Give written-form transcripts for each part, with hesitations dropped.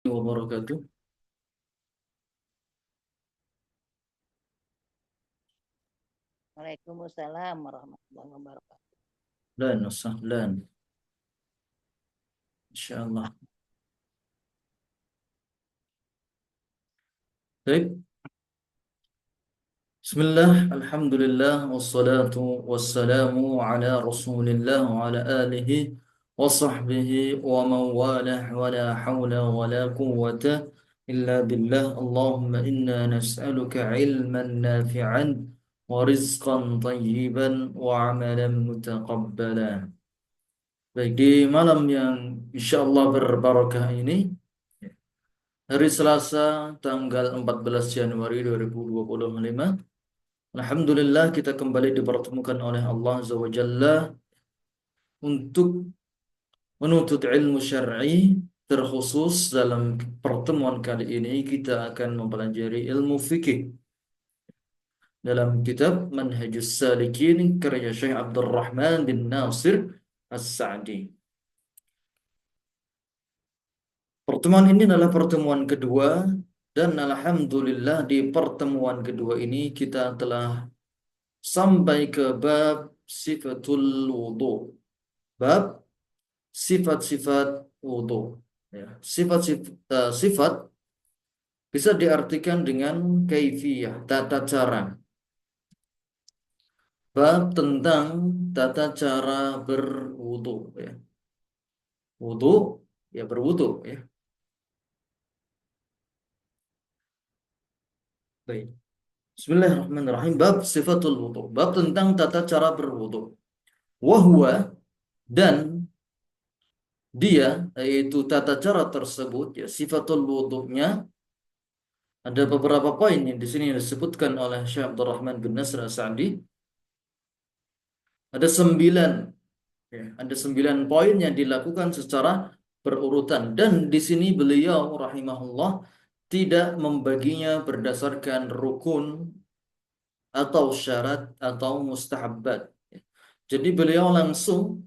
Wabarakatuh. Waalaikumsalam warahmatullahi wabarakatuh. Dan sahlan, insyaallah. Baik. Bismillah, alhamdulillah, wassalatu wassalamu ala Rasulillah wa ala alihi wa sahbihi wa man walah wa la hawla wa la quwwata illa billah. Allahumma inna nas'aluka ilman nafi'an wa rizqan tayyiban wa amalan mutaqabbala. Baik, di malam yang insyaallah berbarakah ini, hari Selasa tanggal 14 Januari 2025. Alhamdulillah kita kembali dipertemukan oleh Allah Azza wa Jalla untuk menuntut ilmu syar'i. Terkhusus dalam pertemuan kali ini kita akan mempelajari ilmu fikih dalam kitab Manhajus Salikin karya Syekh Abdurrahman bin Nasir As-Sa'di. Pertemuan ini adalah pertemuan kedua, dan alhamdulillah di pertemuan kedua ini kita telah sampai ke bab sifatul wudu. Bab sifat-sifat wudu. Ya, sifat bisa diartikan dengan kaifiyah, tata cara. Bab tentang tata cara berwudu. Ya. Wudu, ya berwudu. Ya. Baik. Bismillahirrahmanirrahim. Bab sifatul wudu. Bab tentang tata cara berwudu. Wahwa, dan dia, yaitu tata cara tersebut, ya sifatul wudunya, ada beberapa poin yang di sini disebutkan oleh Syekh Abdurrahman bin Nasr As-Sa'di. Ada 9, ya, ada 9 poin yang dilakukan secara berurutan, dan di sini beliau rahimahullah tidak membaginya berdasarkan rukun atau syarat atau mustahabbat. Jadi beliau langsung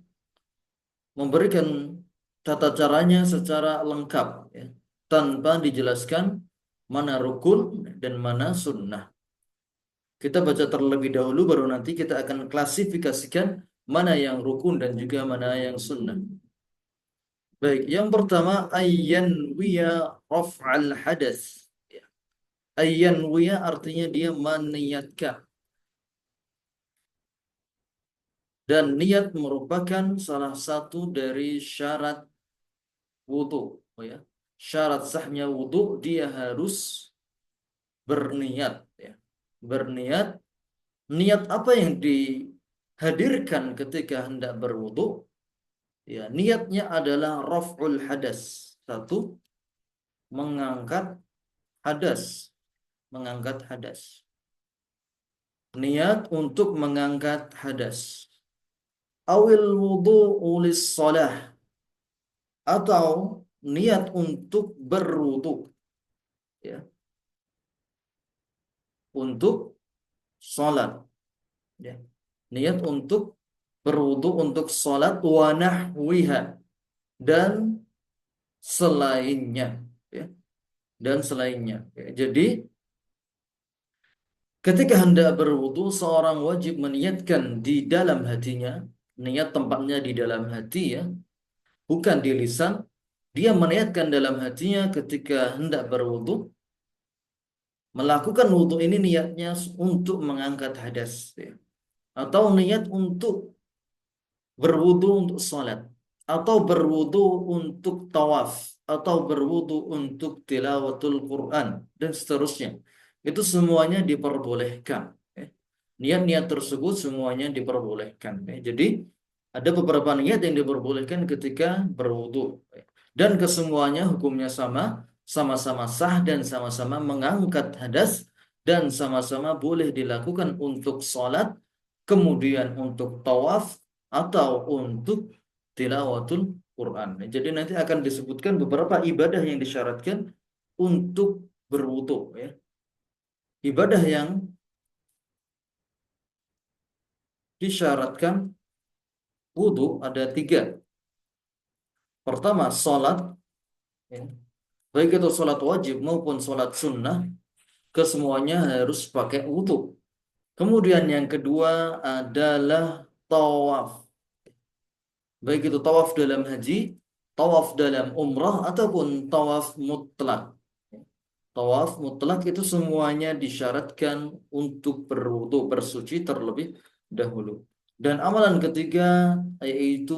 memberikan tata caranya secara lengkap, ya, tanpa dijelaskan mana rukun dan mana sunnah. Kita baca terlebih dahulu, baru nanti kita akan klasifikasikan mana yang rukun dan juga mana yang sunnah. Baik, yang pertama ayyan wiya raf'al hadas. Ya. Ayyan wiya artinya dia meniatkan, dan niat merupakan salah satu dari syarat wudu. Oh ya. Syarat sahnya wudu, dia harus berniat, ya. Berniat, niat apa yang dihadirkan ketika hendak berwudu? Ya, niatnya adalah raf'ul hadas. Satu, mengangkat hadas, mengangkat hadas. Niat untuk mengangkat hadas. Awil wudu'u lis-shalah, atau niat untuk berwudu, ya, untuk salat, ya. Niat untuk berwudu untuk salat wa nahwiha, dan selainnya, ya, dan selainnya. Ya. Jadi ketika hendak berwudu, seorang wajib meniatkan di dalam hatinya. Niat tempatnya di dalam hati, ya, bukan di lisan. Dia meniatkan dalam hatinya ketika hendak berwudu. Melakukan wudu ini niatnya untuk mengangkat hadas, ya. Atau niat untuk berwudu untuk salat, atau berwudu untuk tawaf, atau berwudu untuk tilawatul Quran, dan seterusnya. Itu semuanya diperbolehkan, ya. Niat-niat tersebut semuanya diperbolehkan, ya. Jadi ada beberapa niat yang diperbolehkan ketika berwudu, ya. Dan kesemuanya hukumnya sama, sama-sama sah dan sama-sama mengangkat hadas, dan sama-sama boleh dilakukan untuk salat, kemudian untuk tawaf, atau untuk tilawatul Quran. Jadi nanti akan disebutkan beberapa ibadah yang disyaratkan untuk berwudu, ya. Ibadah yang disyaratkan wudu ada 3. Pertama, salat, ya. baik itu sholat wajib maupun sholat sunnah, kesemuanya harus pakai wudhu. Kemudian yang kedua adalah tawaf. Baik itu tawaf dalam haji, tawaf dalam umrah, ataupun tawaf mutlak. Tawaf mutlak itu semuanya disyaratkan untuk berwudu, bersuci terlebih dahulu. Dan amalan ketiga yaitu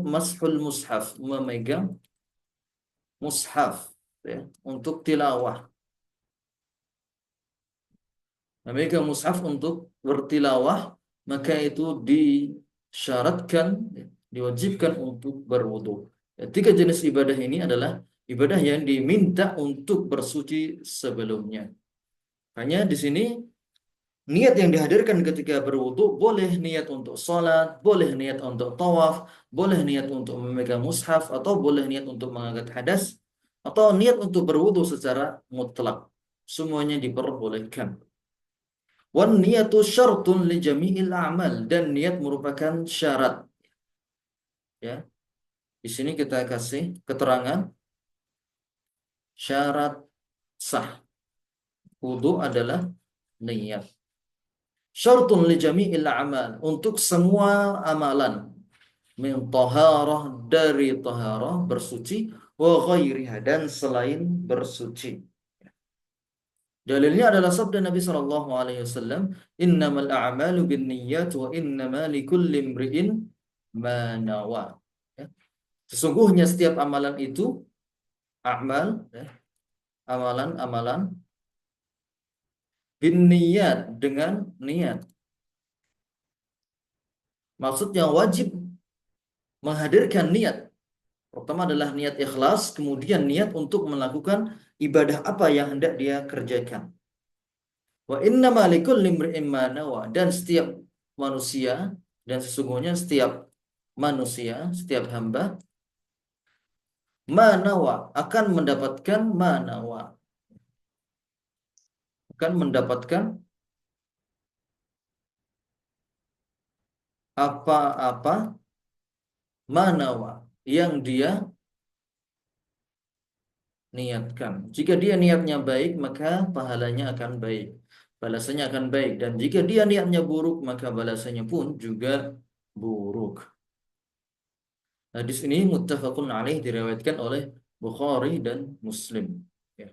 mashul mushaf, memegang mushaf ya, untuk tilawah. Memegang mushaf untuk bertilawah, maka itu disyaratkan, ya, diwajibkan untuk berwudu. Ya, tiga jenis ibadah ini adalah ibadah yang diminta untuk bersuci sebelumnya. Hanya di sini niat yang dihadirkan ketika berwudu boleh niat untuk sholat, boleh niat untuk tawaf, boleh niat untuk memegang mushaf, atau boleh niat untuk mengangkat hadas, atau niat untuk berwudu secara mutlak. Semuanya diperbolehkan. Wan niyatu syartun li jami'il a'mal, dan niat merupakan syarat. Ya, di sini kita kasih keterangan syarat sah wudu adalah niat. Syartun li jami'il a'mal, untuk semua amalan. Min taharah, dari taharah bersuci, wa ghairiha, dan selain bersuci. Dalilnya adalah sabda Nabi sallallahu alaihi wasallam, "Innamal a'malu binniyat wa innama likulli imri'in ma nawa." Ya. Sesungguhnya setiap amalan itu amal, ya, amalan-amalan binniyat, dengan niat. Maksudnya wajib menghadirkan niat. Pertama adalah niat ikhlas, kemudian niat untuk melakukan ibadah apa yang hendak dia kerjakan. Wa innama likulli imri'in ma nawa, dan setiap manusia, dan sesungguhnya setiap manusia, setiap hamba manawa, akan mendapatkan manawa, akan mendapatkan apa-apa manawa yang dia niatkan. Jika dia niatnya baik, maka pahalanya akan baik, balasannya akan baik. Dan jika dia niatnya buruk, maka balasannya pun juga buruk. Hadis ini muttafaqun alaih, diriwayatkan oleh Bukhari dan Muslim. Ya.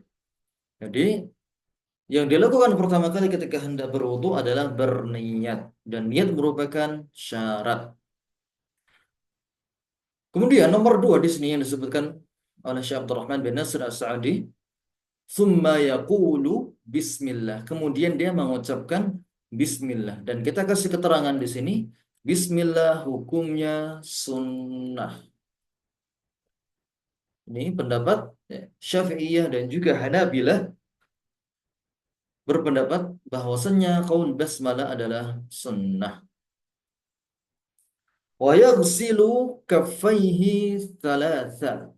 Jadi yang dilakukan pertama kali ketika hendak berwudu adalah berniat, dan niat merupakan syarat. Kemudian nomor dua di sini yang disebutkan oleh Syekh Abdurrahman bin Nasir As-Sa'di, "Tsumma yaqulu bismillah." Kemudian dia mengucapkan bismillah, dan kita kasih keterangan di sini, bismillah hukumnya sunnah. Ini pendapat ya, Syafi'iyah dan juga Hanabilah berpendapat bahwasannya qaul basmalah adalah sunnah. Wa yaghsilu kaffaihi thalatha,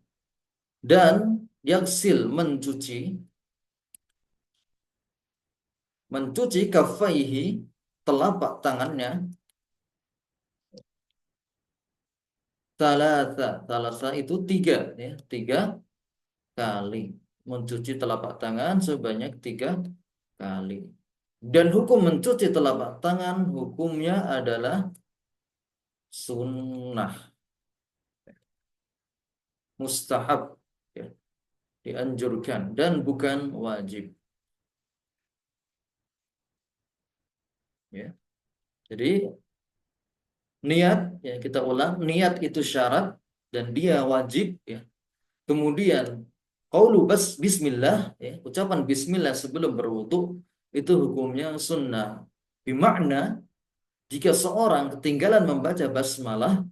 dan yaghsil mencuci kaffaihi, telapak tangannya, thalatha itu tiga, ya, tiga kali, mencuci telapak tangan sebanyak tiga kali. Dan hukum mencuci telapak tangan hukumnya adalah sunnah, mustahab, ya, dianjurkan, dan bukan wajib. Ya. Jadi niat, ya, kita ulang, niat itu syarat dan dia wajib, ya. Kemudian qaulu bismillah, ya, ucapan bismillah sebelum berwudu itu hukumnya sunnah. Bimakna jika seorang ketinggalan membaca basmalah,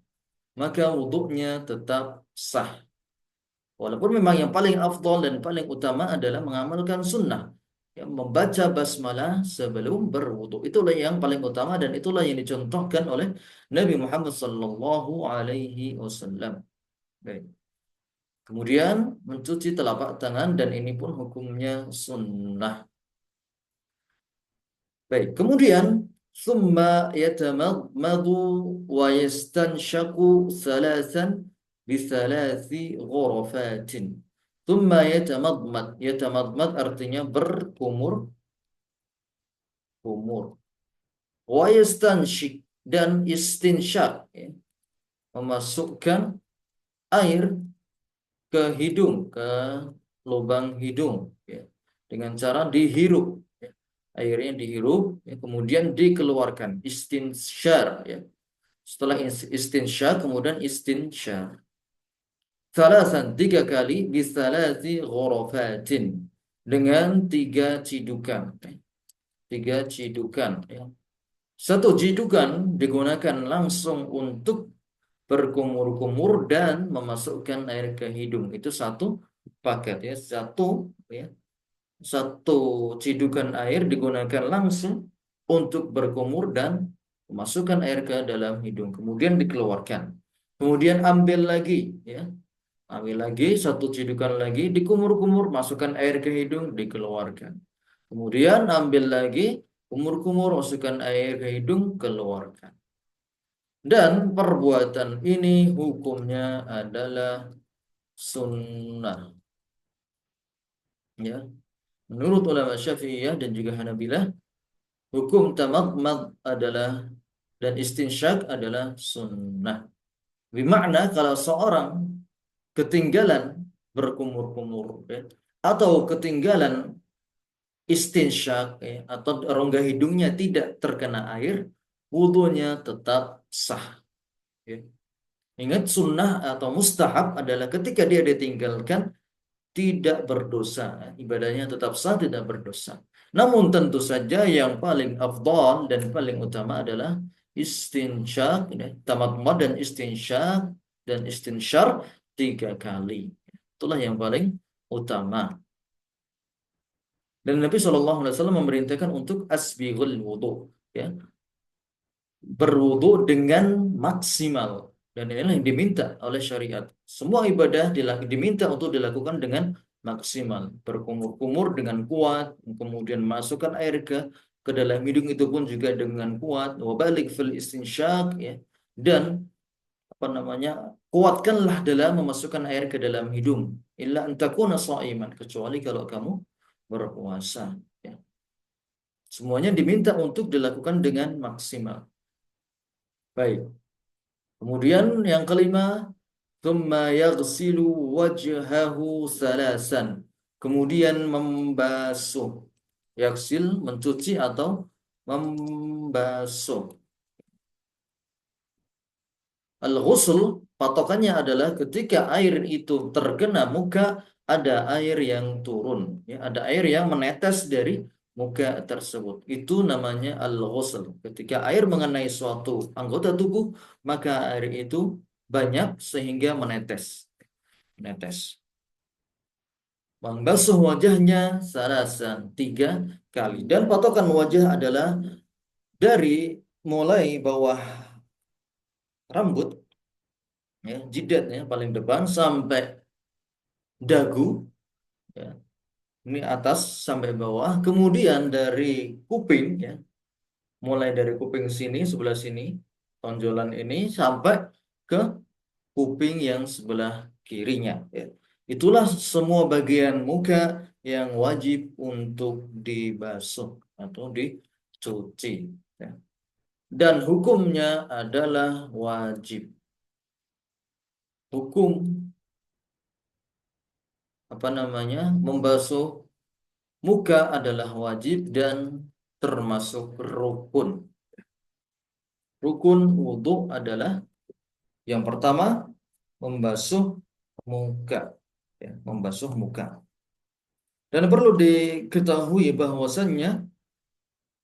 maka wudunya tetap sah. Walaupun memang yang paling afdol dan paling utama adalah mengamalkan sunnah, ya, membaca basmalah sebelum berwudu. Itulah yang paling utama, dan itulah yang dicontohkan oleh Nabi Muhammad sallallahu alaihi wasallam. Baik. Kemudian mencuci telapak tangan, dan ini pun hukumnya sunnah. Baik. Kemudian summa yatamadmadu wa yastanshaqu thalathan bi thalathi ghurafatin. Tsumma yatamadmad. Yatamadmad artinya berkumur-kumur. Wa yastanshik dan istinsyak, ya. Memasukkan air ke hidung, ke lubang hidung, ya. Dengan cara dihirup, ya. Airnya dihirup, ya, kemudian dikeluarkan, istinsyar, ya. Setelah istinsyak kemudian istinsyar. Salasan, 3 kali, bisalasi ghurafatin, dengan 3 cidukan, ya. 3 cidukan, ya. Satu cidukan digunakan langsung untuk berkumur-kumur dan memasukkan air ke hidung. Itu satu paket, ya. Satu cidukan air digunakan langsung untuk berkumur dan memasukkan air ke dalam hidung. Kemudian dikeluarkan. Kemudian ambil lagi, ya. Ambil lagi, satu cidukan lagi, dikumur-kumur, masukkan air ke hidung, dikeluarkan. Kemudian ambil lagi, kumur-kumur, masukkan air ke hidung, keluarkan. Dan perbuatan ini hukumnya adalah sunnah. Ya. Menurut ulama Syafi'iyah dan juga Hanabilah, hukum tamadmad adalah dan istinsyak adalah sunnah. Bermakna kalau seorang ketinggalan berkumur-kumur, ya, atau ketinggalan istinsyak, ya, atau rongga hidungnya tidak terkena air, wudhunya tetap sah. Ya. Ingat, sunnah atau mustahab adalah ketika dia ditinggalkan tidak berdosa, ibadahnya tetap sah, tidak berdosa. Namun tentu saja yang paling afdal dan paling utama adalah istinsyak, ya, tamadmud dan istinsyak dan istinsyar 3 kali. Itulah yang paling utama. Dan Nabi SAW memerintahkan untuk asbighul wudu, ya, berwudu dengan maksimal. Dan inilah yang diminta oleh syariat. Semua ibadah diminta untuk dilakukan dengan maksimal. Berkumur-kumur dengan kuat, kemudian masukkan air ke dalam hidung itu pun juga dengan kuat. Wabalik fil istinsyak, ya. Dan kuatkanlah dalam memasukkan air ke dalam hidung. Illa antakuna sha'iman, kecuali kalau kamu berpuasa, ya. Semuanya diminta untuk dilakukan dengan maksimal. Baik. Kemudian yang kelima, thumma yaghsilu wajhahu salasan. Kemudian membasuh. Yaghsil, mencuci atau membasuh. Al-ghusl patokannya adalah ketika air itu terkena muka, ada air yang turun, ya, ada air yang menetes dari muka tersebut. Itu namanya al-ghusl. Ketika air mengenai suatu anggota tubuh, maka air itu banyak sehingga menetes. Menetes. Membasuh wajahnya salasan, 3 kali. Dan patokan wajah adalah dari mulai bawah rambut, ya, jidatnya paling depan sampai dagu, ya, ini atas sampai bawah, kemudian dari kuping, ya, mulai dari kuping sini, sebelah sini, tonjolan ini sampai ke kuping yang sebelah kirinya, ya. Itulah semua bagian muka yang wajib untuk dibasuh atau dicuci, ya. Dan hukumnya adalah wajib. Hukum membasuh muka adalah wajib dan termasuk rukun. Rukun wudhu adalah yang pertama membasuh muka, ya, membasuh muka. Dan perlu diketahui bahwasannya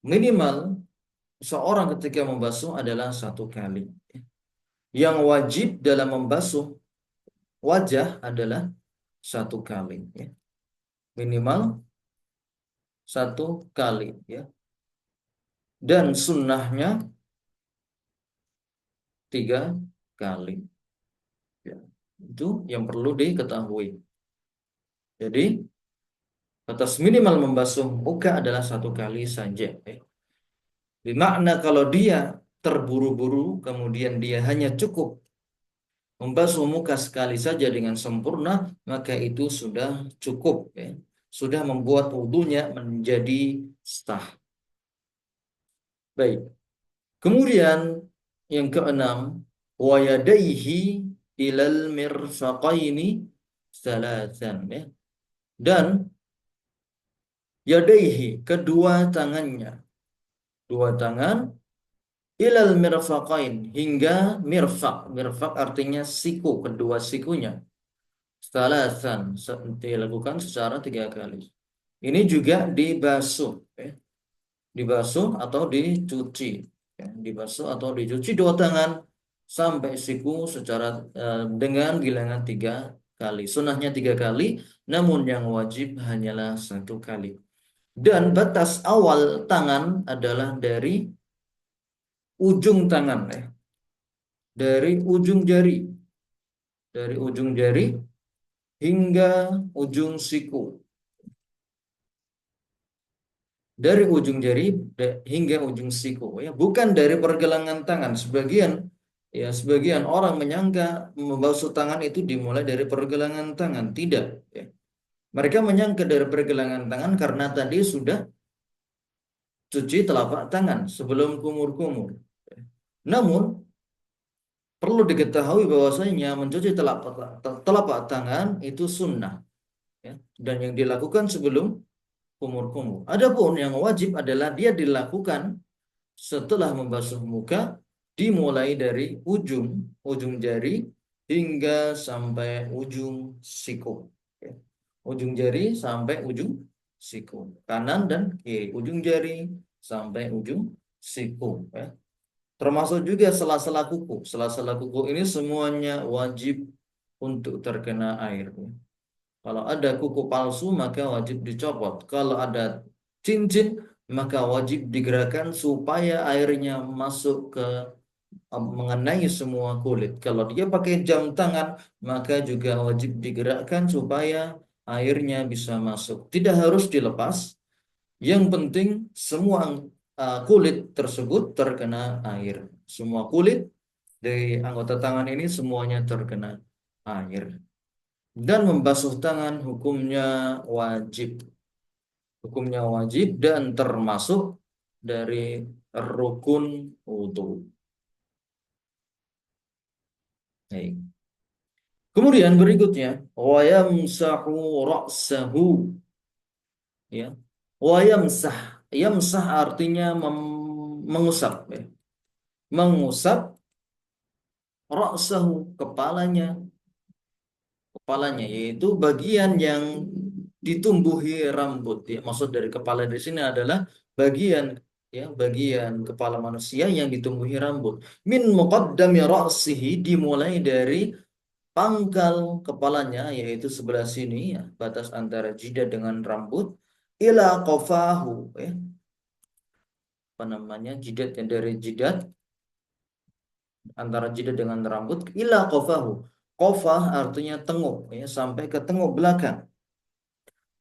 minimal seorang ketika membasuh adalah 1 kali. Yang wajib dalam membasuh wajah adalah 1 kali, ya. Minimal 1 kali, ya. Dan sunnahnya 3 kali, ya. Itu yang perlu diketahui. Jadi batas minimal membasuh muka adalah 1 kali saja, ya. Bermakna kalau dia terburu-buru kemudian dia hanya cukup Membasuh muka sekali saja dengan sempurna, maka itu sudah cukup, ya. Sudah membuat wudunya menjadi sah. Baik. Kemudian yang keenam, wa yadaihi ilal mirfaqaini salasan, ya. Dan yadaihi, kedua tangannya, dua tangan, ilal mirfaqain, hingga mirfaq. Mirfaq artinya siku, kedua sikunya. Salasan, dilakukan secara 3 kali. Ini juga dibasuh, ya. Dibasuh atau dicuci, ya. Dibasuh atau dicuci dua tangan sampai siku secara dengan bilangan 3 kali. Sunnahnya 3 kali, namun yang wajib hanyalah 1 kali. Dan batas awal tangan adalah dari ujung tangan, ya. Dari ujung jari, dari ujung jari hingga ujung siku. Dari ujung jari hingga ujung siku, ya, bukan dari pergelangan tangan. Sebagian orang menyangka membasuh tangan itu dimulai dari pergelangan tangan. Tidak, ya. Mereka menyangka dari pergelangan tangan karena tadi sudah cuci telapak tangan sebelum kumur-kumur. Namun perlu diketahui bahwasanya mencuci telapak tangan itu sunnah, ya, dan yang dilakukan sebelum kumur-kumur. Adapun yang wajib adalah dia dilakukan setelah membasuh muka, dimulai dari ujung ujung jari hingga sampai ujung siku, ya. Ujung jari sampai ujung siku, kanan dan kiri, ujung jari sampai ujung siku, ya. Termasuk juga sela-sela kuku. Sela-sela kuku ini semuanya wajib untuk terkena air, ya. Kalau ada kuku palsu maka wajib dicopot. Kalau ada cincin maka wajib digerakkan supaya airnya masuk ke mengenai semua kulit. Kalau dia pakai jam tangan maka juga wajib digerakkan supaya airnya bisa masuk. Tidak harus dilepas. Yang penting semua kulit tersebut terkena air. Semua kulit dari anggota tangan ini semuanya terkena air. Dan membasuh tangan wajib. Hukumnya wajib dan termasuk dari rukun wudhu. Baik. Kemudian berikutnya, wa yamsahu ra'sahu, ya. Wa yamsah. Yamsah artinya mengusap, ya. Mengusap ra'sahu, kepalanya, yaitu bagian yang ditumbuhi rambut, ya. Maksud dari kepala di sini adalah bagian, ya, bagian kepala manusia yang ditumbuhi rambut. Min muqaddami ra'sihi, dimulai dari pangkal kepalanya, yaitu sebelah sini, ya, batas antara jidat dengan rambut, ila qafahu, ya, apa namanya, jidatnya, dari jidat antara jidat dengan rambut, ila qafahu. Qafah artinya tenguk, ya, sampai ke tenguk belakang.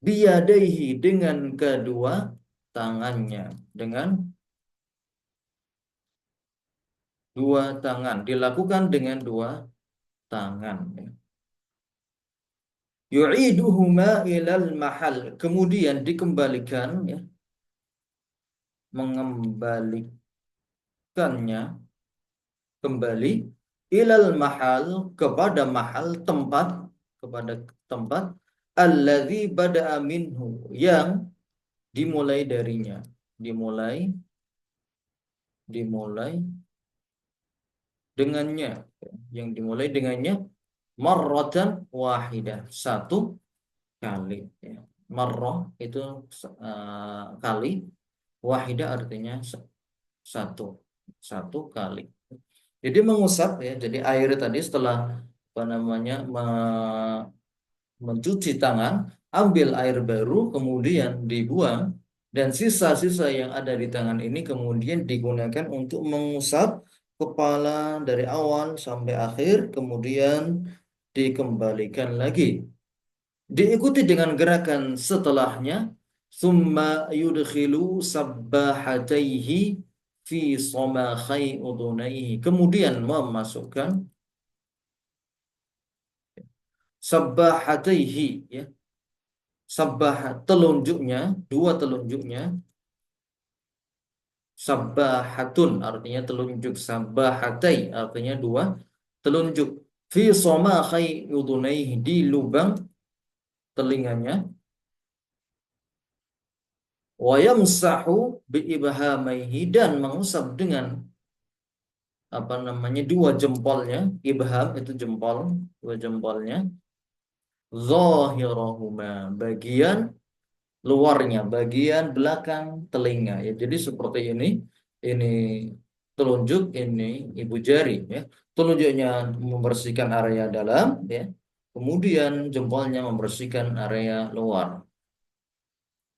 Biyadaihi, dengan kedua tangannya, dengan dua tangan, dilakukan dengan dua tangan, ya. Yu'iduhuma ilal mahal, kemudian dikembalikan, ya, mengembalikannya kembali, ilal mahal, kepada tempat alladzi bada'a minhu, yang dimulai darinya, dimulai dimulai dengannya, yang dimulai dengannya, marratan wahidah, 1 kali, ya. Marrah itu kali, wahidah artinya satu, 1 kali. Jadi mengusap, ya. Jadi air tadi setelah apa namanya mencuci tangan, ambil air baru kemudian dibuang, dan sisa-sisa yang ada di tangan ini kemudian digunakan untuk mengusap kepala dari awal sampai akhir, kemudian dikembalikan lagi. Diikuti dengan gerakan setelahnya, summa yudkhilu sabbahataihi fi somakhai udunaihi, kemudian memasukkan sabbahataihi, ya. Sabbah telunjuknya, dua telunjuknya, sabbahatun artinya telunjuk, sabbahatai artinya dua telunjuk, fi somakhai udunaihi di lubang telinganya, wa yamsahu bi ibhamaihi dan mengusap dengan apa namanya dua jempolnya, ibham itu jempol, dua jempolnya, zahirahuma bagian luarnya, bagian belakang telinga, ya. Jadi seperti ini telunjuk, ini ibu jari, ya. Telunjuknya membersihkan area dalam, ya. Kemudian jempolnya membersihkan area luar.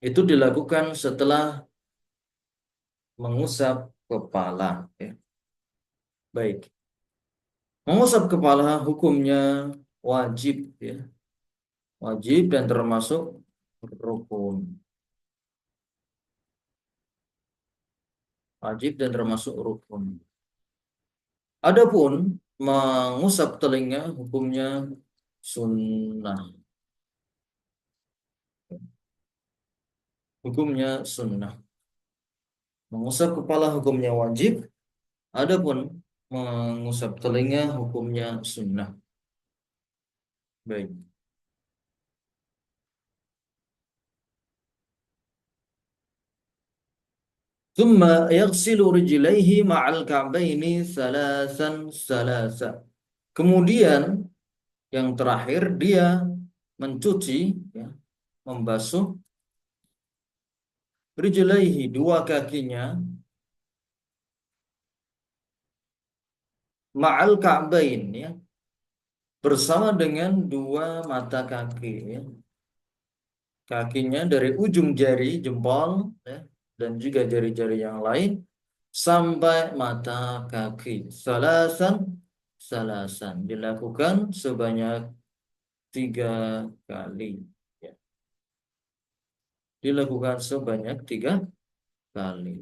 Itu dilakukan setelah mengusap kepala, ya. Baik. Mengusap kepala hukumnya wajib, ya. Wajib dan termasuk rukun. Wajib dan termasuk rukun. Adapun mengusap telinga hukumnya sunnah. Hukumnya sunnah. Mengusap kepala hukumnya wajib. Adapun mengusap telinga hukumnya sunnah. Baik. Thumma yaghsilu rijlaihi ma'al ka'baini salasan salasa. Kemudian yang terakhir dia mencuci, ya, membasuh rijlaihi dua kakinya ma'al ka'bain, ya, bersama dengan dua mata kaki, ya. Kakinya dari ujung jari jempol, ya, dan juga jari-jari yang lain sampai mata kaki. Salasan salasan dilakukan sebanyak 3 kali, ya. Dilakukan sebanyak 3 kali.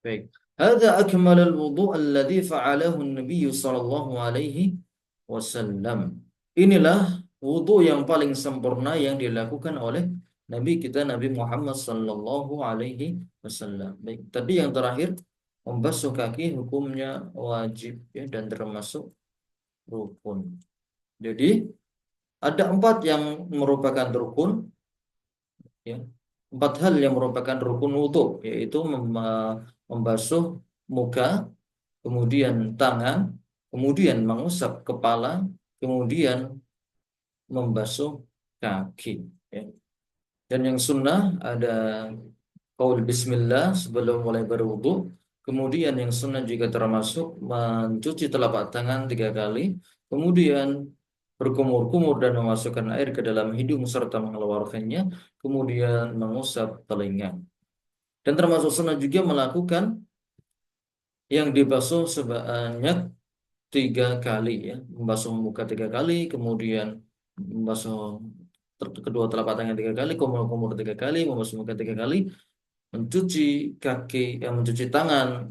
Baik. Hadza akmalul wudu' alladhi fa'alahu an-nabiy sallallahu alaihi wasallam. Inilah wudu yang paling sempurna yang dilakukan oleh Nabi kita Nabi Muhammad sallallahu alaihi wasallam. Baik, tadi yang terakhir membasuh kaki hukumnya wajib, ya, dan termasuk rukun. Jadi ada 4 yang merupakan rukun, ya. 4 hal yang merupakan rukun wudu, yaitu membasuh muka, kemudian tangan, kemudian mengusap kepala, kemudian membasuh kaki, ya. Dan yang sunnah ada qaul bismillah sebelum mulai berwudu. Kemudian yang sunnah juga termasuk mencuci telapak tangan 3 kali, kemudian berkumur-kumur dan memasukkan air ke dalam hidung serta mengeluarkannya, kemudian mengusap telinga. Dan termasuk sunnah juga melakukan yang dibasuh sebanyak 3 kali, ya, membasuh muka 3 kali, kemudian membasuh kedua telapak tangan 3 kali, kumur-kumur 3 kali, membasuh muka 3 kali, mencuci kaki, mencuci tangan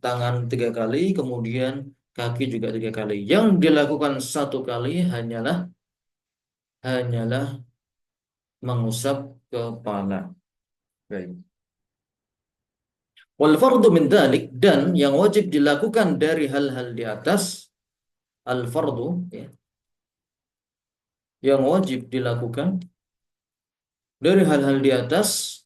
tangan 3 kali, kemudian kaki juga 3 kali. Yang dilakukan 1 kali hanyalah mengusap kepala. Baik. Wal fardu min dzalik, dan yang wajib dilakukan dari hal-hal di atas, al fardu, ya, yang wajib dilakukan dari hal-hal di atas,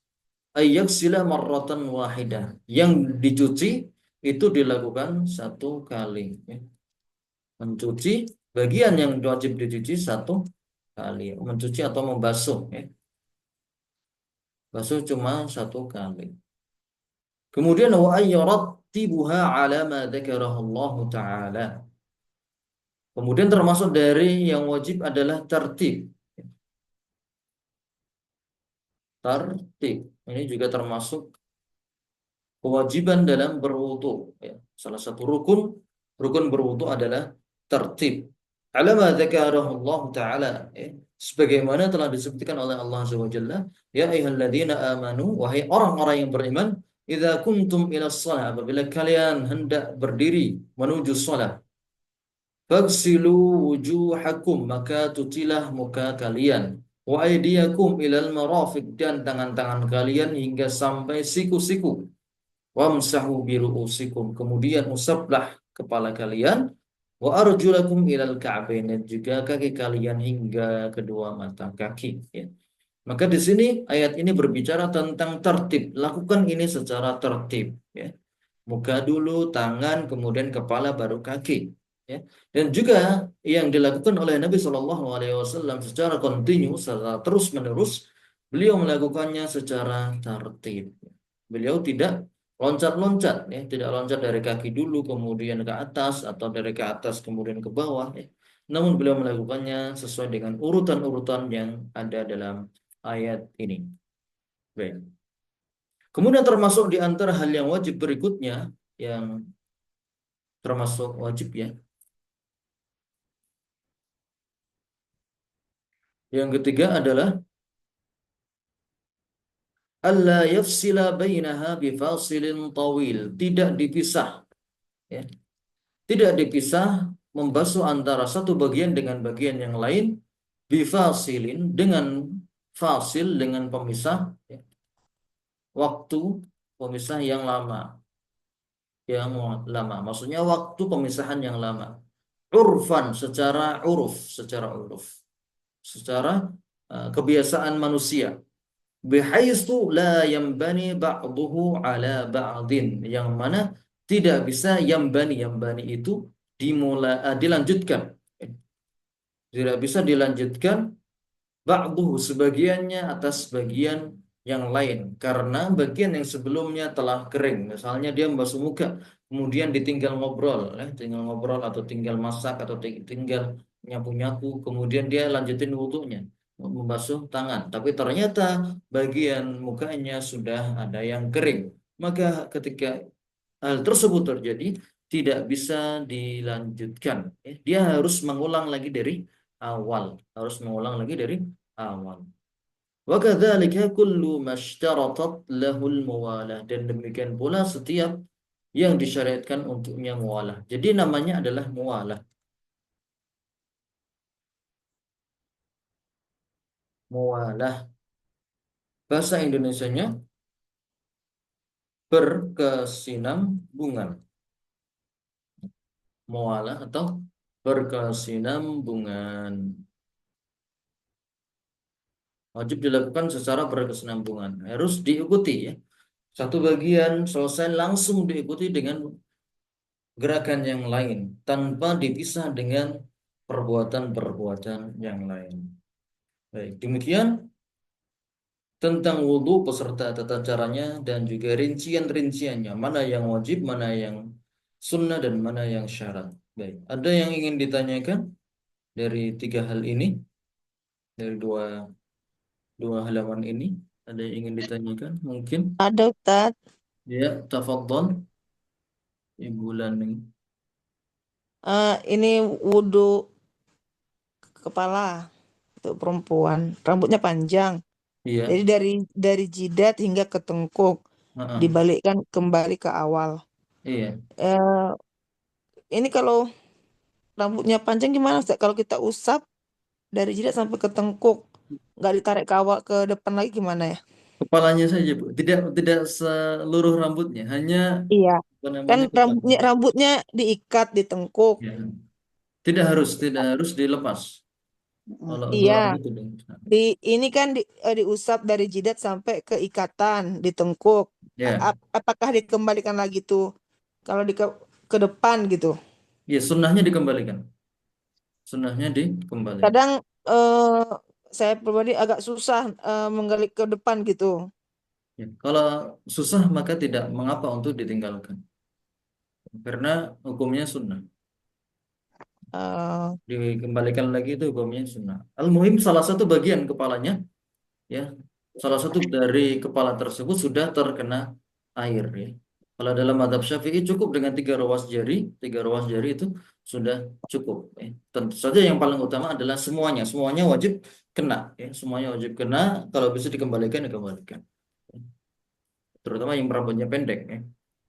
ayyaksila marratan wahidah, yang dicuci itu dilakukan 1 kali, ya. Mencuci bagian yang wajib dicuci 1 kali, mencuci atau membasuh, ya. Basuh cuma 1 kali. Kemudian wa ayyurattibuha ala ma dzakarahu Allah taala. Kemudian termasuk dari yang wajib adalah tertib. Tertib ini juga termasuk kewajiban dalam berwudu, ya. Salah satu rukun berwudu adalah tertib. Alama dzakarahu Allah taala, ya. Sebagaimana telah disebutkan oleh Allah Azza wa Jalla, ya ayyuhalladzina amanu, wahai orang-orang yang beriman, idza kuntum ila shalah, apabila kalian hendak berdiri menuju shalah, fagsilu wujuhakum, maka cucilah muka kalian, wa aydiyakum ilal marafiq, dan tangan-tangan kalian hingga sampai siku-siku, wamsahu biru'usikum, kemudian usaplah kepala kalian, wa arjulakum ilal ka'bain, dan juga kaki kalian hingga kedua mata kaki, ya. Maka di sini ayat ini berbicara tentang tertib. Lakukan ini secara tertib, ya. Muka dulu, tangan, kemudian kepala, baru kaki. Ya. Dan juga yang dilakukan oleh Nabi Shallallahu Alaihi Wasallam secara kontinu, secara terus menerus, beliau melakukannya secara tertib. Beliau tidak loncat-loncat, ya, tidak loncat dari kaki dulu kemudian ke atas atau dari ke atas kemudian ke bawah. Ya. Namun beliau melakukannya sesuai dengan urutan-urutan yang ada dalam ayat ini. Baik. Kemudian termasuk di antara hal yang wajib berikutnya, yang termasuk wajib, ya. Yang ketiga adalah alla yafsila bainaha bifasilin tawil, tidak dipisah, ya. Tidak dipisah membasuh antara satu bagian dengan bagian yang lain, bifasilin, dengan fasil, dengan pemisah, ya. Waktu pemisah yang lama, maksudnya waktu pemisahan yang lama, urfan, secara uruf, secara kebiasaan manusia, bihaitsu la yambani ba'duhu ala ba'din, yang mana tidak bisa yambani itu dilanjutkan, tidak bisa dilanjutkan ba'duhu, sebagiannya atas bagian yang lain, karena bagian yang sebelumnya telah kering. Misalnya dia membasuh muka, kemudian ditinggal ngobrol, tinggal ngobrol atau tinggal masak atau tinggal nyapu-nyapu, kemudian dia lanjutin wudhunya, membasuh tangan, tapi ternyata bagian mukanya sudah ada yang kering. Maka ketika hal tersebut terjadi, tidak bisa dilanjutkan. Dia harus mengulang lagi dari awal, harus mengulang lagi dari awal. Wa kadzalika kullu mashtaratat lahul muwalah, dan demikian pula setiap yang disyariatkan untuknya muwalah. Jadi namanya adalah muwalah. Muwalah. Bahasa Indonesianya berkesinambungan. Muwalah atau berkesinambungan. Wajib dilakukan secara berkesinambungan. Harus diikuti, ya. Satu bagian selesai langsung diikuti dengan gerakan yang lain tanpa dipisah dengan perbuatan-perbuatan yang lain. Baik, demikian tentang wudhu beserta tata caranya dan juga rincian-rinciannya. Mana yang wajib, mana yang sunnah, dan mana yang syarat. Baik, ada yang ingin ditanyakan dari tiga hal ini, dari dua halaman ini? Ada yang ingin ditanyakan? Mungkin. Ada Ustaz. Ya, tafadhol, Ibu Lani. Ini wudhu kepala untuk perempuan. Rambutnya panjang. Iya, Jadi dari jidat hingga ke tengkuk. heeh. Dibalikkan kembali ke awal. Iya. Eh, ini kalau rambutnya panjang gimana Ustaz? Kalau kita usap dari jidat sampai ke tengkuk, nggak ditarik ke awal ke depan lagi gimana ya? Kepalanya saja, Bu. Tidak seluruh rambutnya, hanya Iya. apa Kan namanya, rambutnya kepalanya. rambutnya diikat di tengkuk. Ya. Tidak harus dilepas. Kalau untuk Iya. rambut tidak. Ini kan diusap dari jidat sampai ke ikatan di tengkuk. Ya, Apakah dikembalikan lagi tuh kalau ke depan gitu? ya, sunnahnya dikembalikan. Sunnahnya dikembalikan. Kadang eh, saya pribadi agak susah menggali ke depan gitu. Ya. Kalau susah maka tidak mengapa untuk ditinggalkan, karena hukumnya sunnah. Eh, Dikembalikan lagi itu hukumnya sunnah. Al-muhim salah satu bagian kepalanya, ya, salah satu dari kepala tersebut sudah terkena air, ya. Kalau dalam mazhab Syafi'i cukup dengan tiga ruas jari itu sudah cukup, ya. Tentu saja yang paling utama adalah semuanya wajib kena, ya. Semuanya wajib kena. Kalau bisa dikembalikan, dikembalikan. terutama yang rambutnya pendek ya,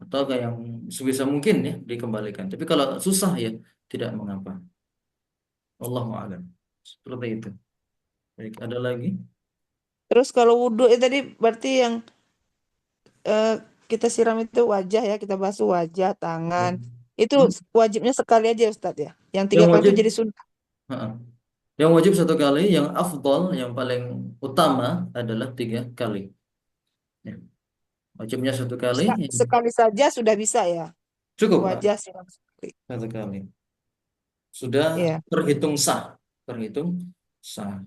atau agak yang sebisa mungkin ya dikembalikan. Tapi kalau susah ya tidak mengapa. Allahu a'lam. Seperti itu. Baik, ada lagi? Terus kalau wudhu itu tadi berarti yang eh, kita siram itu wajah ya, kita basuh wajah, Ya. tangan. Itu Hmm? wajibnya sekali aja Ustadz ya. Yang Yang 3 kali itu wajib, jadi sunnah. ha-ha. Yang wajib satu kali, yang afdal, yang paling utama adalah 3 kali. Ya. Wajibnya satu kali, Sekali saja sudah bisa ya. cukup Pak, Wajah siram sekali. satu kali. Sudah Iya. terhitung sah, terhitung sah.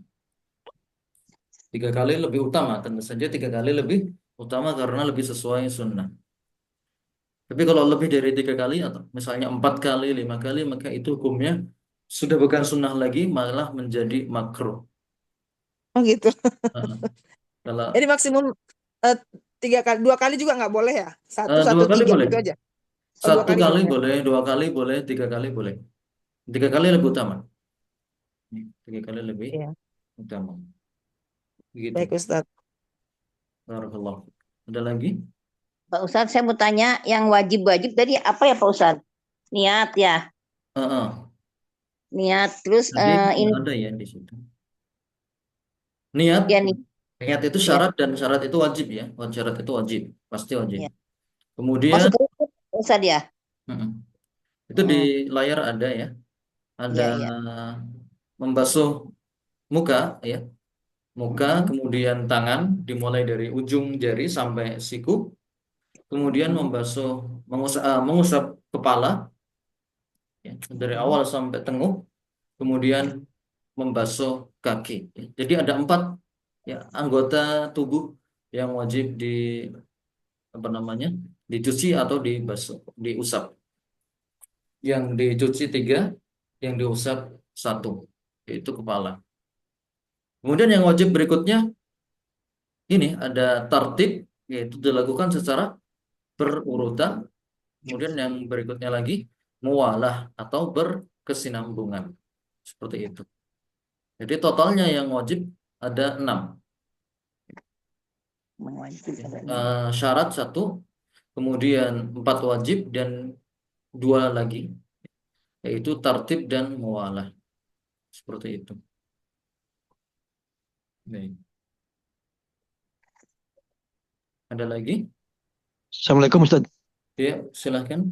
3 kali lebih utama, tentu saja 3 kali lebih utama karena lebih sesuai sunnah. Tapi kalau lebih dari 3 kali atau misalnya 4 kali, 5 kali, maka itu hukumnya sudah bukan sunnah lagi, malah menjadi makruh. Oh gitu. Heeh. Kalau Jadi maksimum eh, 3 kali, 2 kali juga nggak boleh ya? Satu, dua satu, kali tiga boleh, gitu aja. Oh, dua satu kali kali boleh. boleh, 2 kali boleh, 3 kali boleh. 3 kali lebih utama. 3 kali lebih Iya. utama. Begitu. Baik Ustadz. Barakallah. Ada lagi? Pak Ustadz, saya mau tanya yang wajib-wajib tadi apa ya Pak Ustadz? Niat ya, Heeh. niat. Terus Tadi ini nggak ada ya di situ. Niat, ya nih, niat itu ya, syarat dan syarat itu wajib ya. Syarat itu wajib, pasti wajib. ya. Kemudian, Masuk ke Pak Ustadz ya? heeh, itu di Heeh. layar ada ya, ada Iya, iya. membasuh muka ya, muka, Heeh, kemudian tangan dimulai dari ujung jari sampai siku, kemudian heeh, membasuh, mengusap kepala ya, dari heeh. awal sampai tenguk, kemudian membasuh kaki. Ya. Jadi ada 4 ya anggota tubuh yang wajib di apa namanya dicuci atau dibasuh, diusap. Yang dicuci 3, yang diusap 1, yaitu kepala. Kemudian yang wajib berikutnya ini ada tartib, yaitu dilakukan secara berurutan. Kemudian yang berikutnya lagi mualah atau berkesinambungan. Seperti itu. Jadi totalnya yang wajib ada 6. Mewajib Ya. ada enam. Syarat 1, kemudian 4 wajib dan 2 lagi, yaitu tartib dan mualah. Seperti itu. Baik. Ada lagi? Assalamualaikum Ustaz. Ya, silahkan.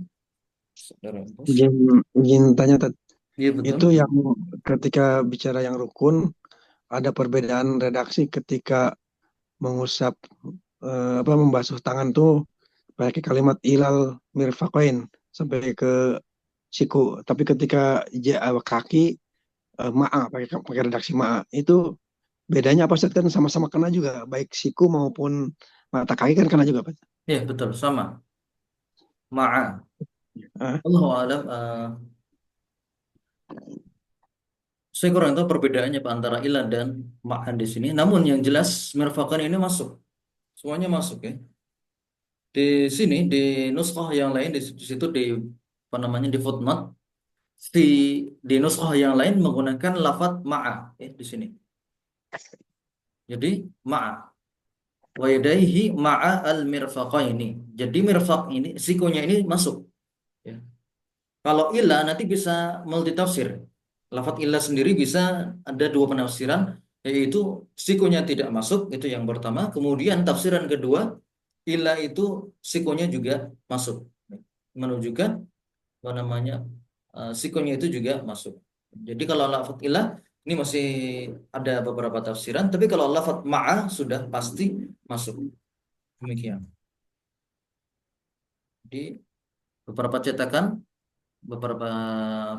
Saudara Bos. Izin, izin tanya Tad. Iya betul. Itu yang ketika bicara yang rukun ada perbedaan redaksi ketika mengusap membasuh tangan tuh pakai kalimat ilal mirfaqain sampai ke siku. Tapi ketika kaki ma'a pakai redaksi ma'a. Itu bedanya apa Ustaz? Kan sama-sama kena juga baik siku maupun mata kaki kan kena juga Pak. Ya betul sama. Ma'a. Ah, Allahu alam. Saya kurang tahu perbedaannya Pak antara ilah dan ma'an di sini. Namun yang jelas mirfaqan ini masuk. Semuanya masuk ya. Di sini di nuskhah yang lain di situ di apa namanya di footnote di nuskhah yang lain menggunakan lafadz ma'a ya di sini. Jadi ma'a wa yadaihi ma'a al mirfaqaini. Jadi mirfaq ini sikunya ini masuk ya. Kalau ilah nanti bisa multitafsir. Lafadz ilah sendiri bisa ada 2 penafsiran, yaitu sikunya tidak masuk, itu yang pertama. Kemudian tafsiran kedua, ilah itu sikunya juga masuk. Menunjukkan apa namanya sikunya itu juga masuk. Jadi kalau lafadz ilah ini masih ada beberapa tafsiran, tapi kalau lafadz ma'ah sudah pasti masuk. Demikian. Di beberapa cetakan, beberapa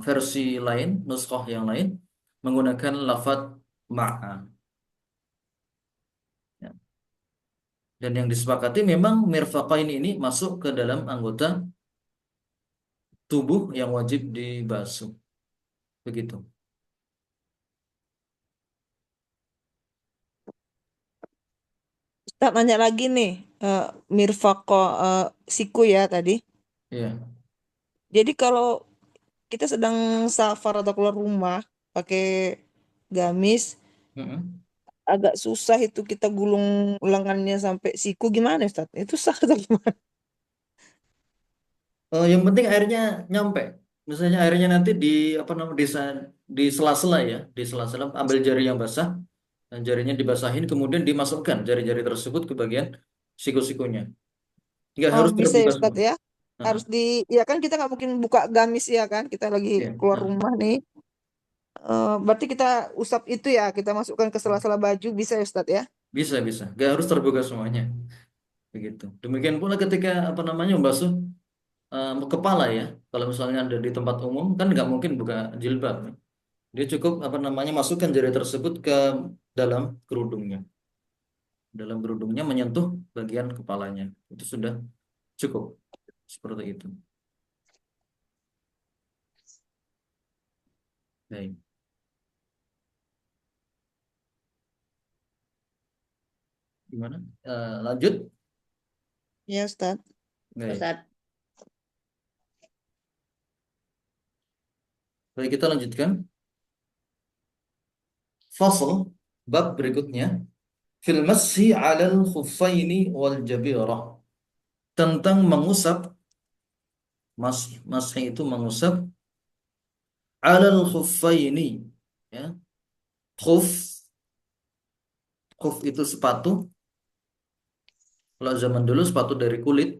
versi lain, nuskhah yang lain menggunakan lafadz ma'a. Ya. Dan yang disepakati memang mirfaqain ini masuk ke dalam anggota tubuh yang wajib dibasuh. Begitu. Ustadz nanya lagi nih, eh, mirfaqo siku ya tadi. Iya. Jadi kalau kita sedang safar atau keluar rumah pakai gamis, Mm-mm. agak susah itu kita gulung lengannya sampai siku gimana Ustaz? Itu sah atau gimana? Yang penting airnya nyampe. Misalnya airnya nanti di apa namanya di sela-sela ya, di sela-sela ambil jari yang basah, dan jarinya dibasahin kemudian dimasukkan jari-jari tersebut ke bagian siku-sikunya. Nggak Oh, harus bisa ya terbuka Ustaz semua. ya. Nah, Harus ya kan kita nggak mungkin buka gamis ya kan. Kita lagi ya. keluar Nah, rumah nih. Berarti kita usap itu ya, kita masukkan ke sela-sela baju bisa ya Ustaz ya. bisa bisa. Nggak harus terbuka semuanya. Begitu. Demikian pula ketika apa namanya membasuh kepala ya. Kalau misalnya ada di tempat umum kan nggak mungkin buka jilbab. Dia cukup apa namanya masukkan jari tersebut ke dalam kerudungnya. Dalam kerudungnya menyentuh bagian kepalanya. Itu sudah cukup. Seperti itu. Baik. Gimana? Lanjut. Ya Ustaz. Baik. Ustaz. Baik, kita lanjutkan. Fasal bab berikutnya fil mashi 'alal khuffaini wal jabirah. Tentang mengusap mashi itu mengusap 'alal khuffaini ya. Khuf khuf itu sepatu. Kalau zaman dulu sepatu dari kulit.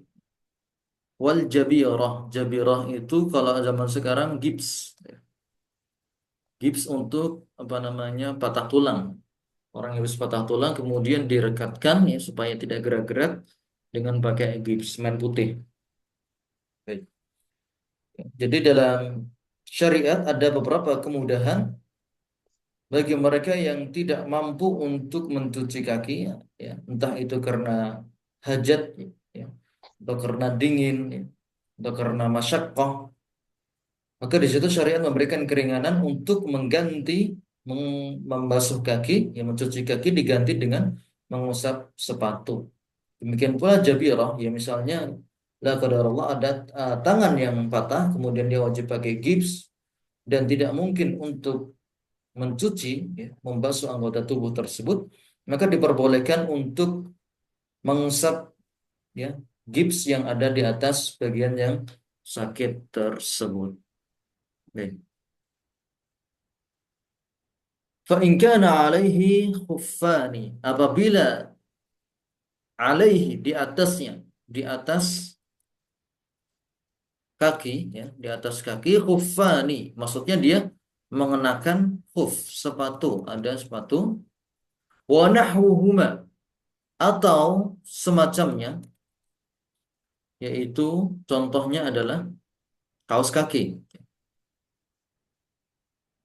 Wal jabirah. Jabirah itu kalau zaman sekarang gips. Gips untuk apa namanya patah tulang. Orang yang habis patah tulang kemudian direkatkan ya supaya tidak gerak-gerak dengan pakai gips semen putih. Baik. Jadi dalam syariat ada beberapa kemudahan bagi mereka yang tidak mampu untuk mencuci kaki, ya, entah itu karena hajat, ya, atau karena dingin, ya, atau karena masyaqqah. Maka di situ syariat memberikan keringanan untuk mengganti membasuh kaki, ya, mencuci kaki diganti dengan mengusap sepatu. Demikian pula jabirah, ya misalnya la qadarullah ada tangan yang patah, kemudian dia wajib pakai gips dan tidak mungkin untuk mencuci, ya, membasuh anggota tubuh tersebut, maka diperbolehkan untuk mengusap ya gips yang ada di atas bagian yang sakit tersebut. Baik. Fa in kana alaihi khuffani, apabila alaihi di atasnya, di atas kaki ya, di atas kaki khuffani, maksudnya dia mengenakan khuf, sepatu, ada sepatu wa nahwuhuma atau semacamnya, yaitu contohnya adalah kaos kaki.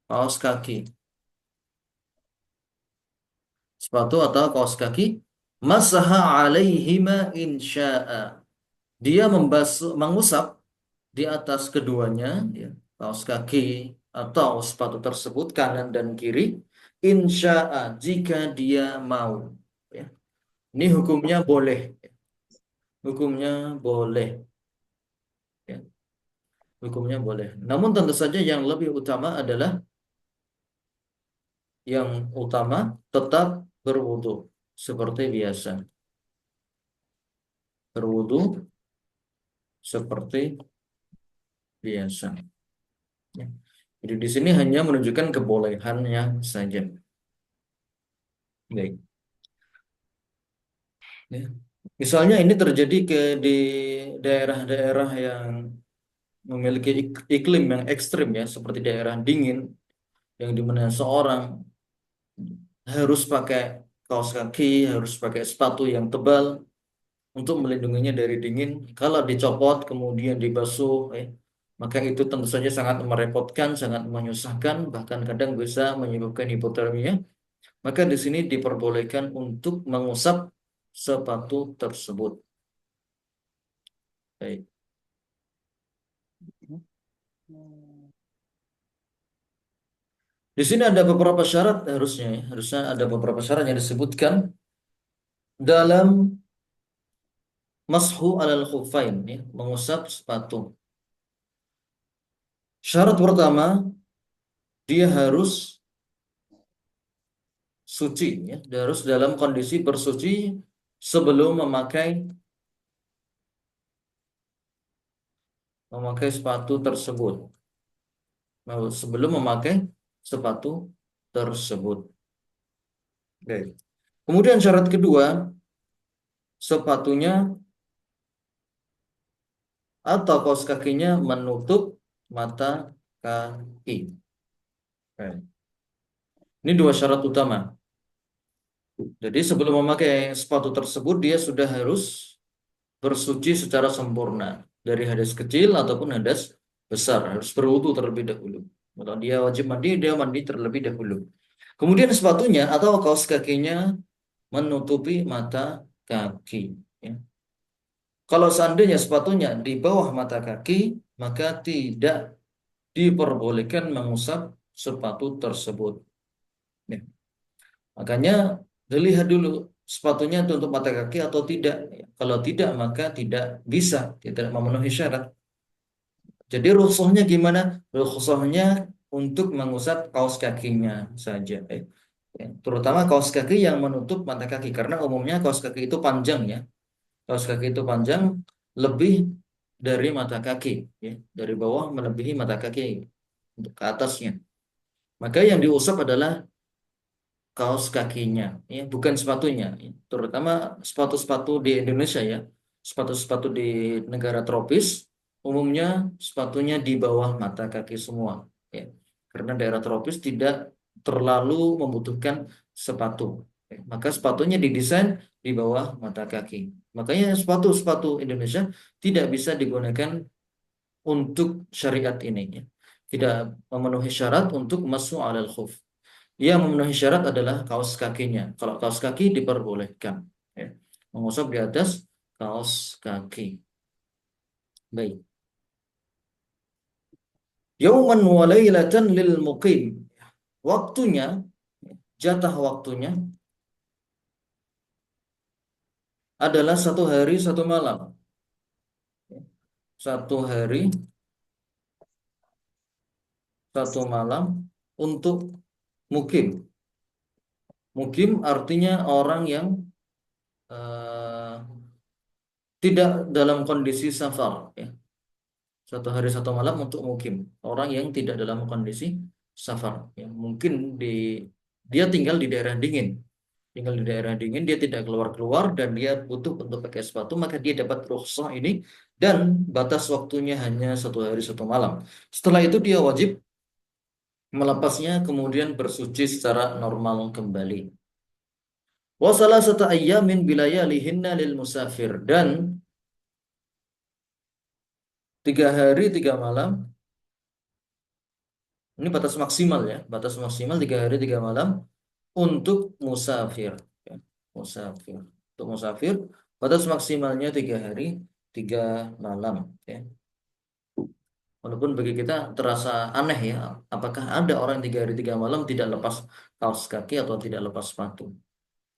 Kaos kaki, sepatu atau kaos kaki, masaha alaihima insya'a. Dia mengusap di atas keduanya, ya, kaos kaki atau sepatu tersebut kanan dan kiri, insya'a jika dia mau. Ya. Ini hukumnya boleh. Hukumnya boleh. Ya. Hukumnya boleh. Namun tentu saja yang lebih utama adalah tetap berwudu seperti biasa. Berwudu seperti biasa. Ya. Jadi di sini hanya menunjukkan kebolehannya saja. Baik. Ya. Misalnya ini terjadi di daerah-daerah yang memiliki iklim yang ekstrim ya, seperti daerah dingin yang dimana seorang harus pakai kaos kaki, harus pakai sepatu yang tebal untuk melindunginya dari dingin. Kalau dicopot kemudian dibasuh, maka itu tentu saja sangat merepotkan, sangat menyusahkan, bahkan kadang bisa menyebabkan hipotermia. Maka di sini diperbolehkan untuk mengusap sepatu tersebut. Baik. Di sini ada beberapa syarat harusnya, ya. Harusnya ada beberapa syarat yang disebutkan dalam mashu alal khuffain, ya, mengusap sepatu. Syarat pertama, dia harus suci, ya. Dia harus dalam kondisi bersuci sebelum memakai sepatu tersebut. Sebelum memakai sepatu tersebut. Oke. Kemudian syarat kedua, sepatunya atau kaos kakinya menutup mata kaki. Oke. Ini dua syarat utama. Jadi sebelum memakai sepatu tersebut dia sudah harus bersuci secara sempurna dari hadas kecil ataupun hadas besar, harus berwudu terlebih dahulu. Kalau dia wajib mandi, dia mandi terlebih dahulu. Kemudian sepatunya atau kaos kakinya menutupi mata kaki. Ya. Kalau seandainya sepatunya di bawah mata kaki, maka tidak diperbolehkan mengusap sepatu tersebut. Ya. Makanya dilihat dulu sepatunya tutup mata kaki atau tidak. Kalau tidak, maka tidak bisa, tidak memenuhi syarat. Jadi rukhsahnya gimana? Rukhsahnya untuk mengusap kaos kakinya saja. Ya. Terutama kaos kaki yang menutup mata kaki, karena umumnya kaos kaki itu panjang, ya. Kaos kaki itu panjang lebih dari mata kaki, ya. Dari bawah melebihi mata kaki untuk ke atasnya. Maka yang diusap adalah kaos kakinya, ya, bukan sepatunya, ya. Terutama sepatu-sepatu di Indonesia, ya, sepatu-sepatu di negara tropis umumnya sepatunya di bawah mata kaki semua, ya, karena daerah tropis tidak terlalu membutuhkan sepatu, ya. Maka sepatunya didesain di bawah mata kaki. Makanya sepatu-sepatu Indonesia tidak bisa digunakan untuk syariat ini, ya. Tidak memenuhi syarat untuk masuk alal khuf. Yang memenuhi syarat adalah kaos kakinya. Kalau kaos kaki diperbolehkan, ya, mengusap di atas kaos kaki. Baik. Yauman wa lailatan lil muqim. Waktunya, jatah waktunya adalah 1 hari 1 malam. Satu hari 1 malam untuk mukim. Mukim artinya orang yang tidak dalam kondisi safar, ya. 1 hari 1 malam untuk mukim, orang yang tidak dalam kondisi safar, ya. Mungkin dia tinggal di daerah dingin, dia tidak keluar-keluar dan dia butuh untuk pakai sepatu, maka dia dapat rukhsah ini dan batas waktunya hanya 1 hari 1 malam. Setelah itu dia wajib melepasnya kemudian bersuci secara normal kembali. Wa salasata ayyamin bilayalihinna lil musafir, dan 3 hari 3 malam ini batas maksimal, ya, batas maksimal 3 hari 3 malam untuk musafir, ya. Musafir, untuk musafir batas maksimalnya 3 hari 3 malam, ya. Walaupun bagi kita terasa aneh, ya, apakah ada orang 3 hari 3 malam tidak lepas kaos kaki atau tidak lepas sepatu.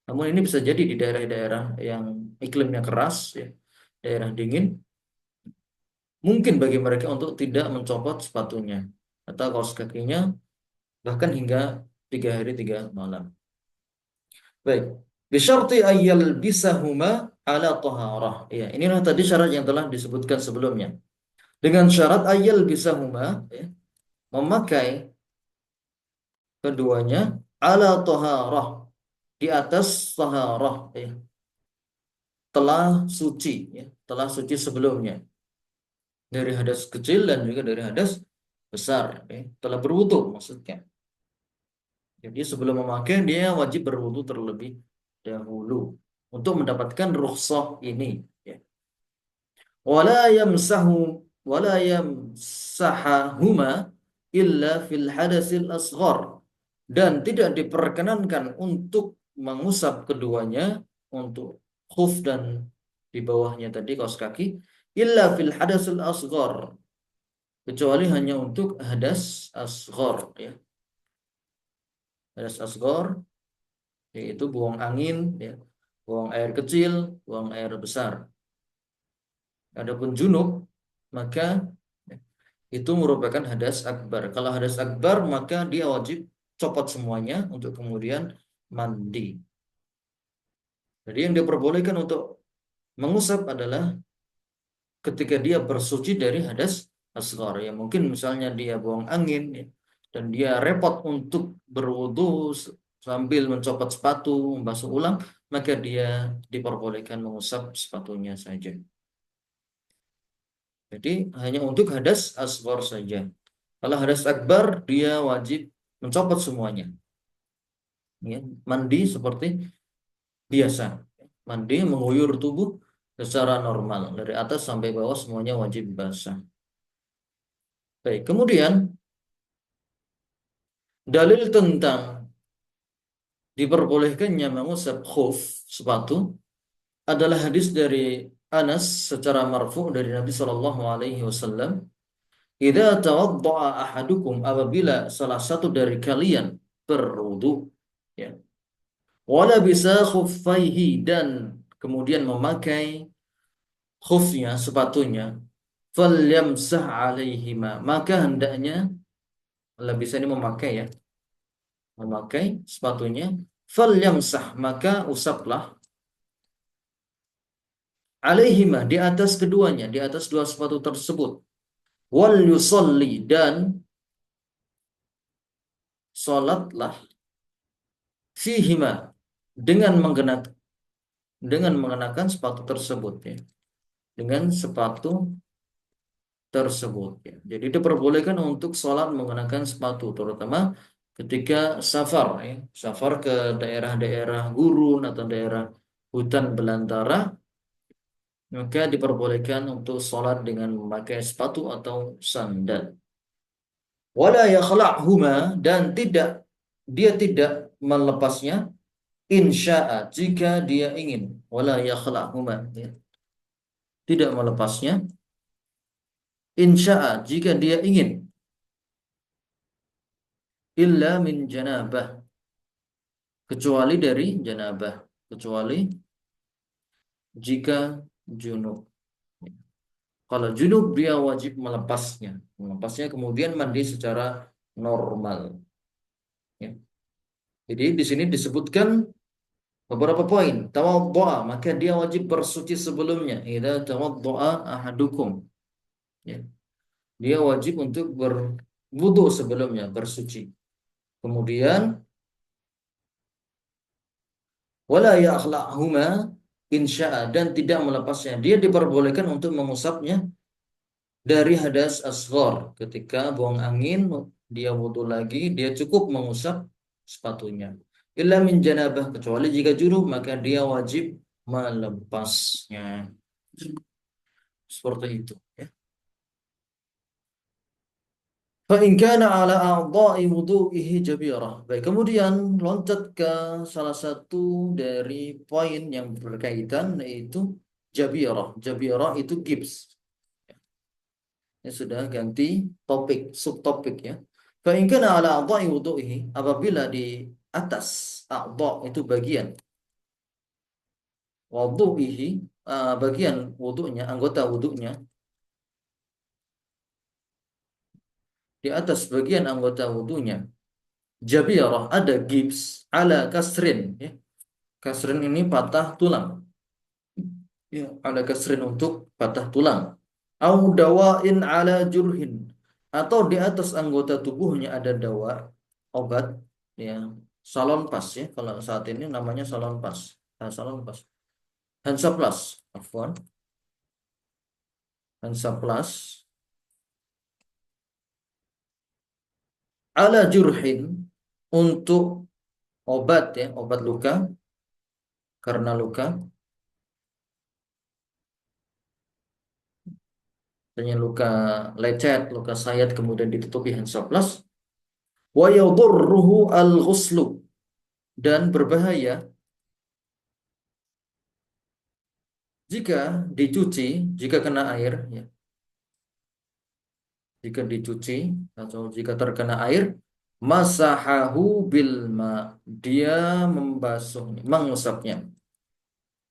Namun ini bisa jadi di daerah-daerah yang iklimnya keras, ya, daerah dingin, mungkin bagi mereka untuk tidak mencopot sepatunya atau kaos kakinya bahkan hingga 3 hari 3 malam. Baik, bisyarti ayyal bisahuma ala taharah. Ya, inilah tadi syarat yang telah disebutkan sebelumnya. Dengan syarat ayyal bisahuma, ya, memakai keduanya ala taharah, di atas taharah, ya. Telah suci, ya, telah suci sebelumnya dari hadas kecil dan juga dari hadas besar, ya. Telah berwudu maksudnya. Jadi sebelum memakai dia wajib berwudu terlebih dahulu untuk mendapatkan rukhsah ini, ya. Wala yamsahu wala yamsahahuma illa fil hadasil asghar, dan tidak diperkenankan untuk mengusap keduanya, untuk khuf dan di bawahnya tadi kaos kaki, illa fil hadasil asghar, kecuali hanya untuk hadas asghar, ya. Hadas asghar yaitu buang angin, ya, buang air kecil, buang air besar. Adapun junub maka, ya, itu merupakan hadas akbar. Kalau hadas akbar maka dia wajib copot semuanya untuk kemudian mandi. Jadi yang diperbolehkan untuk mengusap adalah ketika dia bersuci dari hadas asghar. Ya mungkin misalnya dia buang angin ya, dan dia repot untuk berwudu sambil mencopot sepatu, membasuh ulang, maka dia diperbolehkan mengusap sepatunya saja. Jadi hanya untuk hadas asghar saja. Kalau hadas akbar dia wajib mencopot semuanya. Ya, mandi seperti biasa. Mandi mengguyur tubuh secara normal dari atas sampai bawah semuanya wajib basah. Baik, kemudian dalil tentang diperbolehkannya mengusap khuf sepatu adalah hadis dari Anas secara marfu dari Nabi Shallallahu Alaihi Wasallam. Idza tawadda'a ahadukum, apabila salah satu dari kalian berwudu, ya, wala bisa khuffaihi, dan kemudian memakai khufnya, sepatunya, falyamsah alaihima, maka hendaknya, lebih bisa ini memakai ya, memakai sepatunya, falyamsah, maka usaplah, alaihima, di atas keduanya, di atas dua sepatu tersebut, wal yusalli, dan salatlah, fihima, dengan mengenakan sepatu tersebut ya, dengan sepatu tersebut ya. Jadi diperbolehkan untuk sholat menggunakan sepatu, terutama ketika safar ya, safar ke daerah-daerah gurun atau daerah hutan belantara, maka diperbolehkan untuk sholat dengan memakai sepatu atau sandal. Wala yakhla'huma, dan dia tidak melepasnya, insya'a, jika dia ingin. Wala yakhla'huma, ya. Tidak melepasnya, insya'a, jika dia ingin, illa min janabah, kecuali dari janabah, kecuali jika junub. Kalau junub dia wajib melepasnya kemudian mandi secara normal ya. Jadi di sini disebutkan beberapa poin. Tawaddu'a, maka dia wajib bersuci sebelumnya. Idza tawaddu'a ahadukum, ya. Dia wajib untuk berwudu sebelumnya, bersuci. Kemudian wala yakhla'huma insya'a, dan tidak melepasnya. Dia diperbolehkan untuk mengusapnya dari hadas asghar. Ketika buang angin, dia wudu lagi, dia cukup mengusap sepatunya. Illa min janabah, kecuali jika junub, maka dia wajib melepasnya. Seperti itu ya. Fa in kana ala a'dha'i wudu'ihi jabirah. Baik, kemudian loncat ke salah satu dari poin yang berkaitan, yaitu jabirah. Jabirah itu gips. Ini sudah ganti topik, subtopik ya. Fa in kana ala a'dha'i wudu'ihi, apabila di atas a'dha' itu bagian wudu'ihi, bagian wudunya, anggota wudunya, di atas bagian anggota wudunya jabirah, ada gips, ala kasrin ya. Kasrin ini patah tulang ya, ala kasrin untuk patah tulang, au dawain ala jurhin, atau di atas anggota tubuhnya ada dawa, obat ya, salon pas ya, kalau saat ini namanya salon pas, salon pas, Hansaplast, afwan, Hansaplast, ala jurhin, untuk obat ya, obat luka, karena luka, misalnya luka lecet, luka sayat, kemudian ditutupi hansaplast. Wa yadurruhu al-ghuslu, dan berbahaya jika dicuci, jika kena air ya. Jika dicuci atau jika terkena air, masahahu bil ma, dia membasuhnya,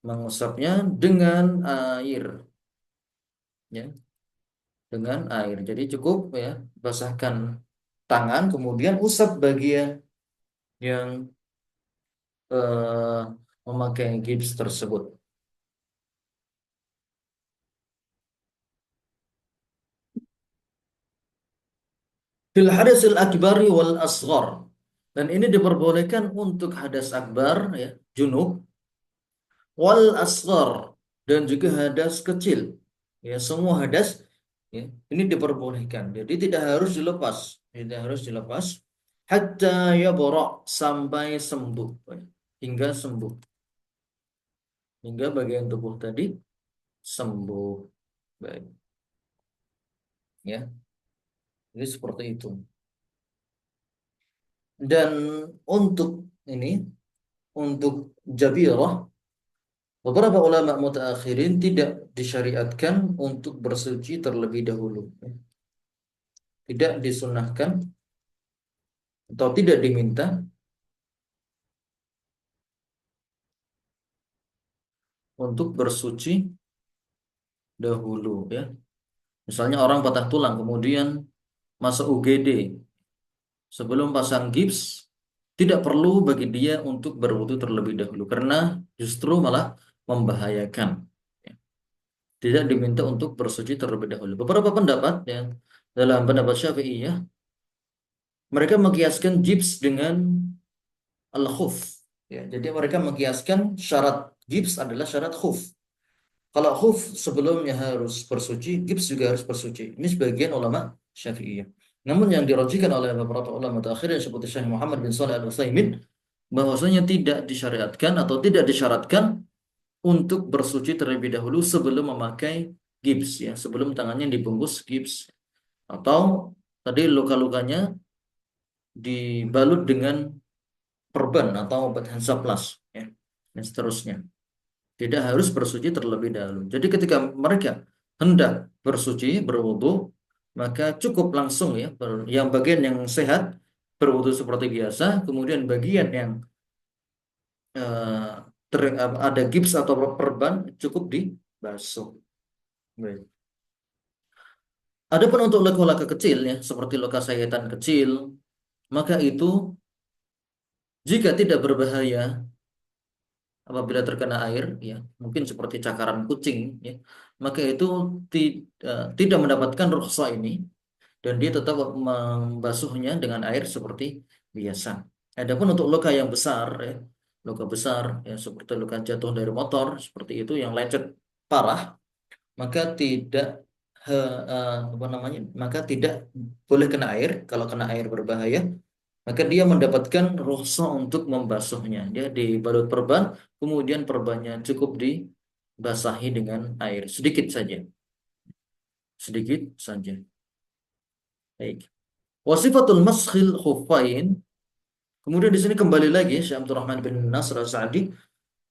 mengusapnya dengan air ya, dengan air. Jadi cukup ya, basahkan tangan, kemudian usap bagian yang eh, memakai gips tersebut. Fil hadasil akbari wal asghar. Dan ini diperbolehkan untuk hadas akbar, ya, junub, wal asghar, dan juga hadas kecil. Ya, semua hadas, ya, ini diperbolehkan. Jadi tidak harus dilepas, tidak harus dilepas hatta yabra, sampai sembuh, hingga sembuh, hingga bagian tubuh tadi sembuh. Baik, ya. Jadi seperti itu. Dan untuk ini, untuk jabirah, beberapa ulama mutaakhirin tidak disyariatkan untuk bersuci terlebih dahulu. Tidak disunahkan atau tidak diminta untuk bersuci dahulu, ya. Misalnya orang patah tulang kemudian masuk UGD, sebelum pasang gips tidak perlu bagi dia untuk berwudu terlebih dahulu karena justru malah membahayakan. Ya. Tidak diminta untuk bersuci terlebih dahulu. Beberapa pendapat, ya, dalam pendapat Syafi'iyah, mereka mengiaskan gips dengan al-khuf. Ya, jadi mereka mengiaskan syarat gips adalah syarat khuf. Kalau khuf sebelumnya harus bersuci, gips juga harus bersuci. Ini sebagian ulama Syafi'iyah. Namun yang dirajikan oleh beberapa ulama terakhir seperti Syekh Muhammad bin Shalih Al-Utsaimin, bahwasanya tidak disyariatkan atau tidak disyaratkan untuk bersuci terlebih dahulu sebelum memakai gips, ya, sebelum tangannya dibungkus gips atau tadi luka-lukanya dibalut dengan perban atau obat Hansaplast, ya, dan seterusnya. Tidak harus bersuci terlebih dahulu. Jadi ketika mereka hendak bersuci, berwudu, maka cukup langsung, ya, yang bagian yang sehat berwudu seperti biasa, kemudian bagian yang eh, ada gips atau perban cukup dibasuh. Baik. Adapun untuk luka-luka kecil, ya, seperti luka sayatan kecil, maka itu jika tidak berbahaya apabila terkena air, ya, mungkin seperti cakaran kucing, ya, maka itu tidak mendapatkan rukhsah ini dan dia tetap membasuhnya dengan air seperti biasa. Adapun untuk luka yang besar, ya, luka besar, ya, seperti luka jatuh dari motor seperti itu yang lecet parah, maka tidak apa namanya, maka tidak boleh kena air. Kalau kena air berbahaya, maka dia mendapatkan rukhsah untuk membasuhnya. Dia dibalut perban, kemudian perbannya cukup dibasahi dengan air sedikit saja, sedikit saja. Baik. Wasifatul maskhil khuffain. Kemudian di sini kembali lagi Syekh Abdul Rahman bin Nasr As-Sa'di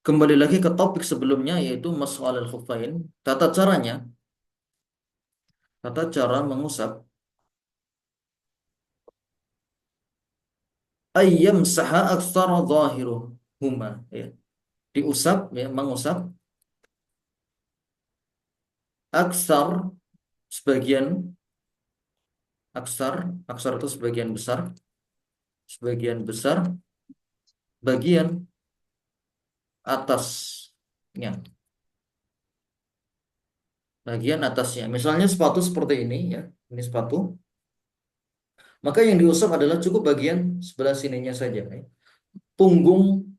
kembali lagi ke topik sebelumnya, yaitu mashu alal khuffain. Tata caranya, tata cara mengusap, ayyam saha aktsara zahiruhuma, ya. Diusap, ya, mengusap aksar, sebagian, aksar, aksar itu sebagian besar bagian atasnya, bagian atasnya. Misalnya sepatu seperti ini, ya, ini sepatu, maka yang diusap adalah cukup bagian sebelah sininya saja, ya. Punggung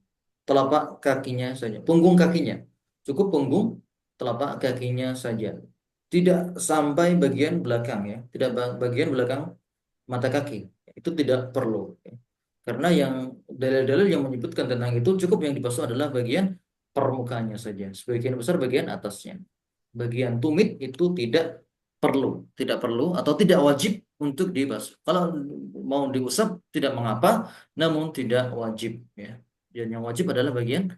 telapak kakinya saja, punggung kakinya, cukup punggung telapak kakinya saja, tidak sampai bagian belakang, ya, tidak bagian belakang mata kaki, itu tidak perlu, ya. Karena yang dalil-dalil yang menyebutkan tentang itu cukup yang dibasuh adalah bagian permukaannya saja, sebagian besar bagian atasnya. Bagian tumit itu tidak perlu atau tidak wajib untuk dibasuh. Kalau mau diusap tidak mengapa, namun tidak wajib, ya. Dan yang wajib adalah bagian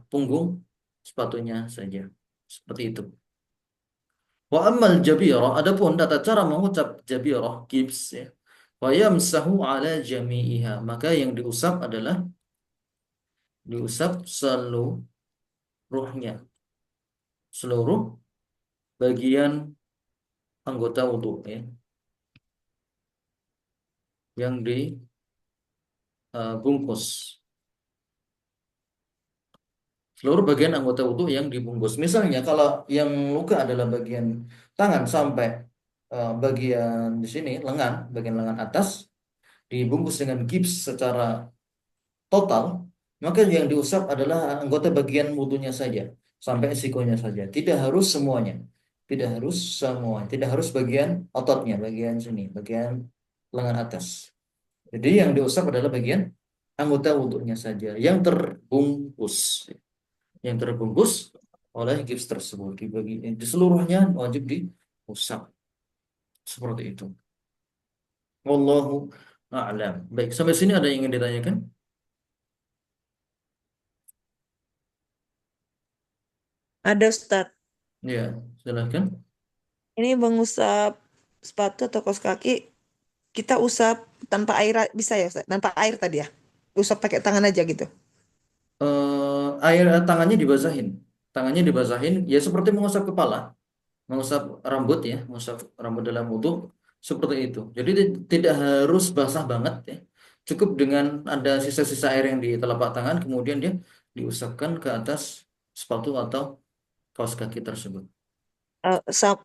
punggung sepatunya saja. Seperti itu. Wa ammal jabirah, adapun tata cara mengucap jabirah gips, ya. Wa yamsahu ala jami'iha, maka yang diusap adalah diusap seluruhnya, seluruh bagian anggota wudhu, ya, yang dibungkus. Seluruh bagian anggota wudhu yang dibungkus. Misalnya kalau yang luka adalah bagian tangan sampai bagian di sini lengan, bagian lengan atas dibungkus dengan gips secara total, maka yang diusap adalah anggota bagian wudhunya saja, sampai sikonya saja. Tidak harus semuanya. Tidak harus semua. Tidak harus bagian ototnya, bagian sini, bagian lengan atas. Jadi yang diusap adalah bagian anggota wudhunya saja yang terbungkus. Yang terbungkus oleh gips tersebut. Di seluruhnya wajib diusap. Seperti itu. Wallahu a'lam. Baik, sampai sini ada yang ingin ditanyakan? Ada Ustadz. Ya, silahkan. Ini mengusap sepatu atau kaos kaki, kita usap tanpa air bisa ya Ustadz? Tanpa air tadi ya? Usap pakai tangan aja gitu. Air tangannya dibasahin. Tangannya dibasahin ya seperti mengusap kepala, mengusap rambut ya, mengusap rambut dalam wudhu seperti itu. Jadi tidak harus basah banget ya. Cukup dengan ada sisa-sisa air yang di telapak tangan kemudian dia diusapkan ke atas sepatu atau kaos kaki tersebut.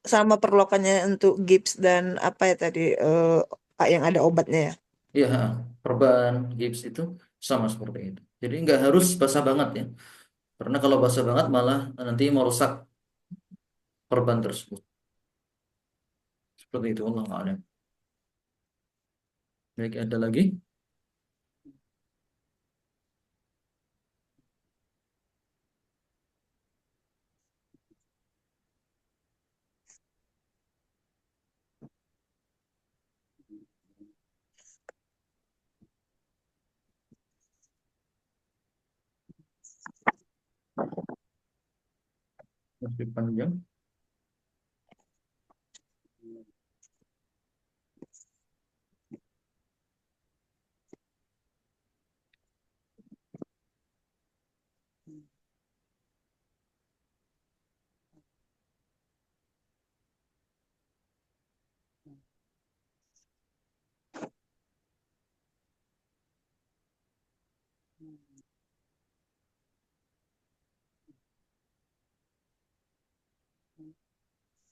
Sama perlokannya untuk gips dan apa ya tadi yang ada obatnya ya. Iya, perban, gips itu sama seperti itu. Jadi nggak harus basah banget ya. Karena kalau basah banget malah nanti merusak perban tersebut. Seperti itu Allah a'lam. Baik, ada lagi? Masih panjang.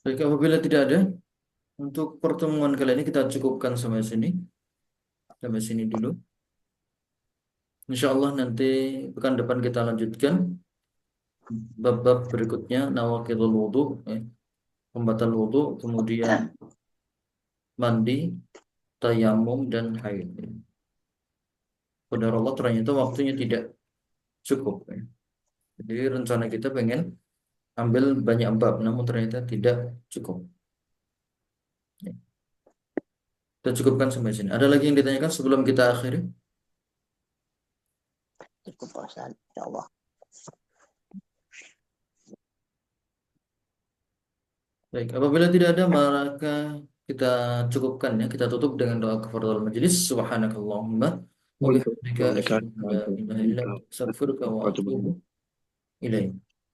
Baik, apabila tidak ada, untuk pertemuan kali ini kita cukupkan sampai sini. Sampai sini dulu. Insya Allah nanti pekan depan kita lanjutkan bab-bab berikutnya, nawaqidul wudhu, pembatal wudhu, kemudian mandi, tayamum, dan haid. Qadar Allah ternyata waktunya tidak cukup. Jadi rencana kita pengen ambil banyak bab, namun ternyata tidak cukup. Kita cukupkan sampai sini. Ada lagi yang ditanyakan sebelum kita akhiri? Cukup Pak Ustadz, insya Allah. Baik, apabila tidak ada maka kita cukupkan ya. Kita tutup dengan doa kafaratul majelis. Subhanakallahumma wa bihamdika asyhadu an la ilaha illa anta astaghfiruka wa atubu ilaik.